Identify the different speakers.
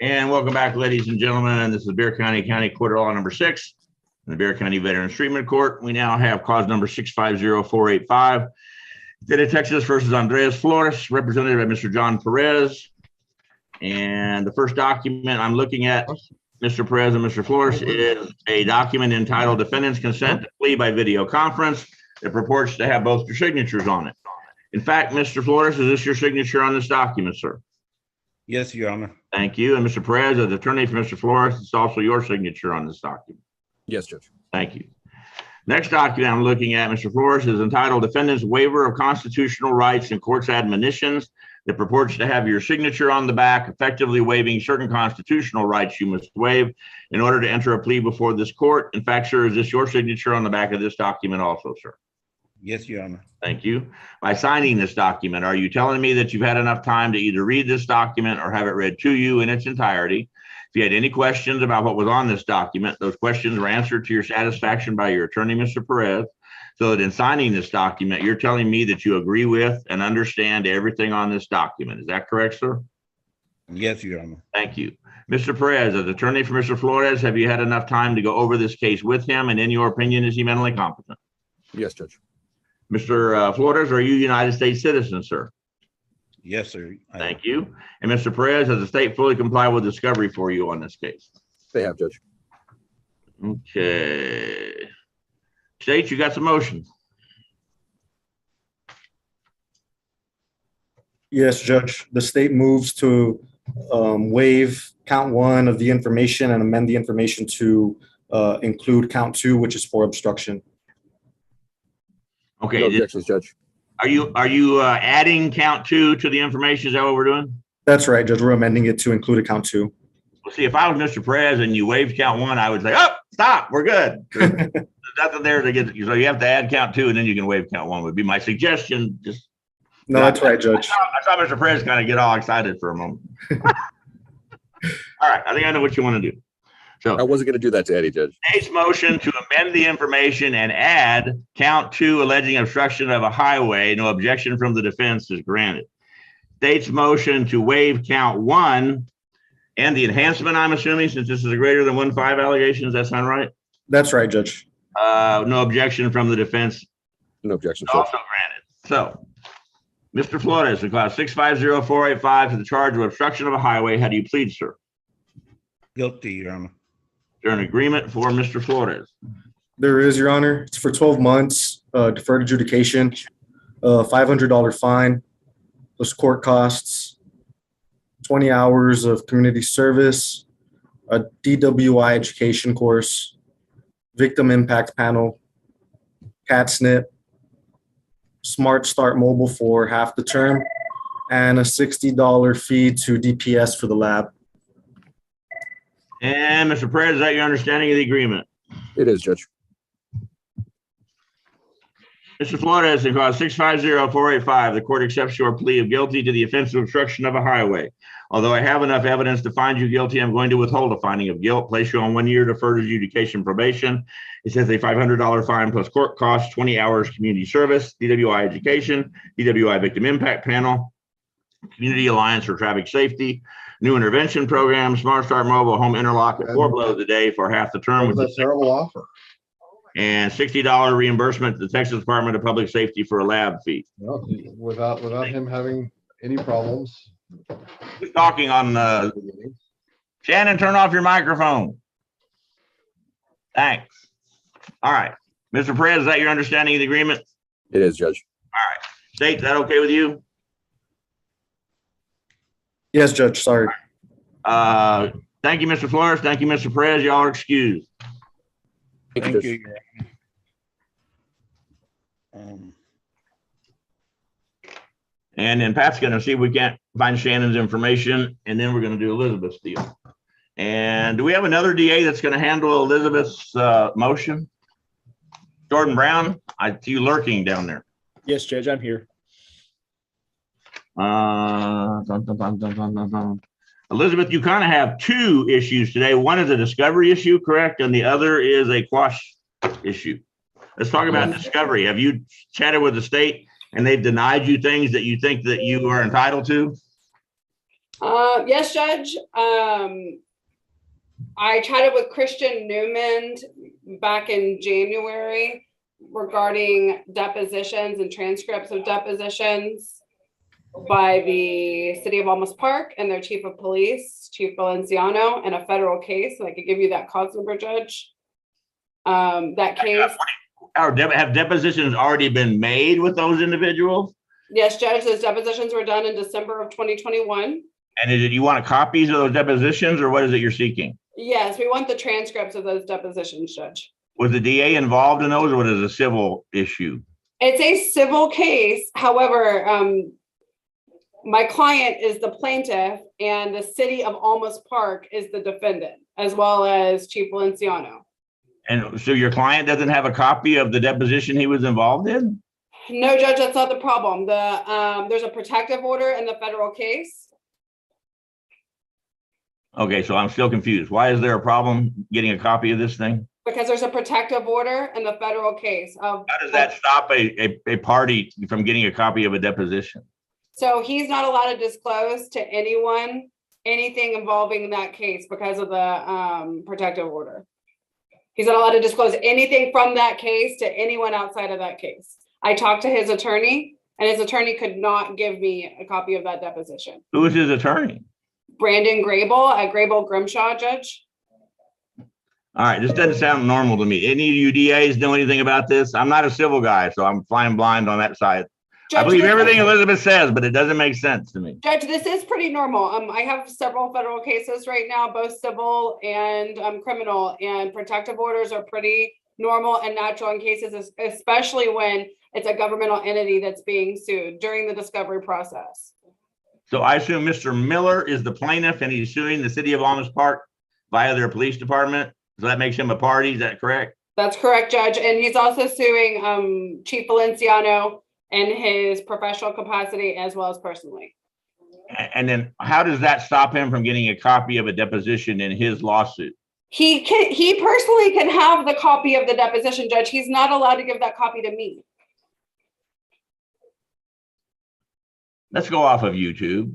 Speaker 1: And welcome back, ladies and gentlemen. This is Bexar County Court of Law number 6, in the Bexar County Veterans Treatment Court. We now have cause number 650485, State of Texas versus Andres Flores, represented by Mr. John Perez. And the first document I'm looking at, Mr. Perez and Mr. Flores, is a document entitled Defendant's Consent to Plea by Video Conference that purports to have both your signatures on it. In fact, Mr. Flores, is this your signature on this document, sir?
Speaker 2: Yes, Your Honor.
Speaker 1: Thank you. And Mr. Perez, as attorney for Mr. Flores, it's also your signature on this document.
Speaker 3: Yes, Judge.
Speaker 1: Thank you. Next document I'm looking at, Mr. Flores, is entitled Defendant's Waiver of Constitutional Rights and Court's Admonitions that purports to have your signature on the back, effectively waiving certain constitutional rights you must waive in order to enter a plea before this court. In fact, sir, is this your signature on the back of this document also, sir?
Speaker 2: Yes, Your Honor.
Speaker 1: Thank you. By signing this document, are you telling me that you've had enough time to either read this document or have it read to you in its entirety? If you had any questions about what was on this document, those questions were answered to your satisfaction by your attorney, Mr. Perez, so that in signing this document, you're telling me that you agree with and understand everything on this document. Is that correct, sir?
Speaker 2: Yes, Your Honor.
Speaker 1: Thank you. Mr. Perez, as attorney for Mr. Flores, have you had enough time to go over this case with him? And in your opinion, is he mentally competent?
Speaker 3: Yes, Judge.
Speaker 1: Mr. Flores, are you a United States citizen, sir?
Speaker 2: Yes, sir.
Speaker 1: Thank you. And Mr. Perez, has the state fully complied with discovery for you on this case?
Speaker 3: They have, Judge.
Speaker 1: Okay. State, you got some motions.
Speaker 4: Yes, Judge. The state moves to waive count 1 of the information and amend the information to include count 2, which is for obstruction.
Speaker 1: Okay.
Speaker 3: No objections, Judge.
Speaker 1: Are you adding count 2 to the information? Is that what we're doing?
Speaker 4: That's right, Judge. We're amending it to include a count 2.
Speaker 1: Well, see, if I was Mr. Perez and you waived count 1, I would say, oh, stop, we're good. There's nothing there to get, so you have to add count 2 and then you can waive count 1 would be my suggestion. Just
Speaker 4: No, that's right, Judge.
Speaker 1: I saw Mr. Perez kind of get all excited for a moment. All right, I think I know what you want to do. So
Speaker 3: I wasn't going to do that to Eddie, Judge.
Speaker 1: State's motion to amend the information and add count 2 alleging obstruction of a highway. No objection from the defense is granted. State's motion to waive count 1 and the enhancement, I'm assuming, since this is a greater than 1.5 allegation. Does that sound right?
Speaker 4: That's right, Judge.
Speaker 1: No objection from the defense.
Speaker 3: No objection, Judge.
Speaker 1: Also granted. So, Mr. Flores, in class 650485 to the charge of obstruction of a highway. How do you plead, sir?
Speaker 2: Guilty, Your Honor.
Speaker 1: Is there an agreement for Mr. Flores?
Speaker 4: There is, Your Honor. It's for 12 months, deferred adjudication, $500 fine, plus court costs, 20 hours of community service, a DWI education course, victim impact panel, CAT-SNP, Smart Start Mobile for half the term, and a $60 fee to DPS for the lab.
Speaker 1: And Mr. Perez, is that your understanding of the agreement?
Speaker 3: It is, Judge.
Speaker 1: Mr. Flores, in clause 650485, the court accepts your plea of guilty to the offense of obstruction of a highway. Although I have enough evidence to find you guilty, I'm going to withhold a finding of guilt, place you on 1 year deferred adjudication probation. It says a $500 fine plus court costs, 20 hours community service, DWI education, DWI victim impact panel, Community Alliance for Traffic Safety, new intervention program, Smart Start Mobile, home interlock at 4 blows a day for half the term.
Speaker 5: That's a terrible offer.
Speaker 1: And $60 reimbursement to the Texas Department of Public Safety for a lab fee.
Speaker 5: No, without him having any problems.
Speaker 1: Who's talking on Shannon, turn off your microphone. Thanks. All right. Mr. Perez, is that your understanding of the agreement?
Speaker 3: It is, Judge.
Speaker 1: All right. State, is that okay with you?
Speaker 4: Yes, Judge. Sorry.
Speaker 1: Thank you, Mr. Flores. Thank you, Mr. Perez. Y'all are excused.
Speaker 2: Thank you, Your Honor.
Speaker 1: And then Pat's going to see if we can't find Shannon's information, and then we're going to do Elizabeth's deal. And do we have another DA that's going to handle Elizabeth's motion? Jordan Brown, I see you lurking down there.
Speaker 6: Yes, Judge, I'm here.
Speaker 1: Elizabeth, you kind of have 2 issues today. One is a discovery issue, correct? And the other is a quash issue. Let's talk about discovery. Have you chatted with the state and they've denied you things that you think that you are entitled to?
Speaker 6: Yes, Judge. I chatted with Christian Newman back in January regarding depositions and transcripts of depositions by the city of Almas Park and their chief of police, Chief Valenciano, in a federal case. And I could give you that cause number, Judge. That case.
Speaker 1: Have depositions already been made with those individuals?
Speaker 6: Yes, Judge, those depositions were done in December of 2021.
Speaker 1: And you want copies of those depositions, or what is it you're seeking?
Speaker 6: Yes, we want the transcripts of those depositions, Judge.
Speaker 1: Was the DA involved in those, or was it a civil issue?
Speaker 6: It's a civil case. However, my client is the plaintiff and the city of Almas Park is the defendant, as well as Chief Valenciano.
Speaker 1: And so your client doesn't have a copy of the deposition he was involved in?
Speaker 6: No, Judge, that's not the problem. There's a protective order in the federal case.
Speaker 1: Okay, so I'm still confused. Why is there a problem getting a copy of this thing?
Speaker 6: Because there's a protective order in the federal case.
Speaker 1: How does that stop a party from getting a copy of a deposition?
Speaker 6: So he's not allowed to disclose to anyone anything involving that case because of the protective order. He's not allowed to disclose anything from that case to anyone outside of that case. I talked to his attorney, and his attorney could not give me a copy of that deposition.
Speaker 1: Who is his attorney?
Speaker 6: Brandon Grable at Grable Grimshaw, Judge.
Speaker 1: All right, this doesn't sound normal to me. Any of you DAs know anything about this? I'm not a civil guy, so I'm flying blind on that side.
Speaker 6: Judge,
Speaker 1: I believe everything Elizabeth says, but it doesn't make sense to me.
Speaker 6: Judge, this is pretty normal. I have several federal cases right now, both civil and criminal, and protective orders are pretty normal and natural in cases, especially when it's a governmental entity that's being sued during the discovery process.
Speaker 1: So I assume Mr. Miller is the plaintiff and he's suing the city of Almas Park via their police department. So that makes him a party. Is that correct?
Speaker 6: That's correct, Judge. And he's also suing Chief Valenciano in his professional capacity as well as personally.
Speaker 1: And then how does that stop him from getting a copy of a deposition in his lawsuit?
Speaker 6: He personally can have the copy of the deposition, Judge. He's not allowed to give that copy to me.
Speaker 1: Let's go off of YouTube.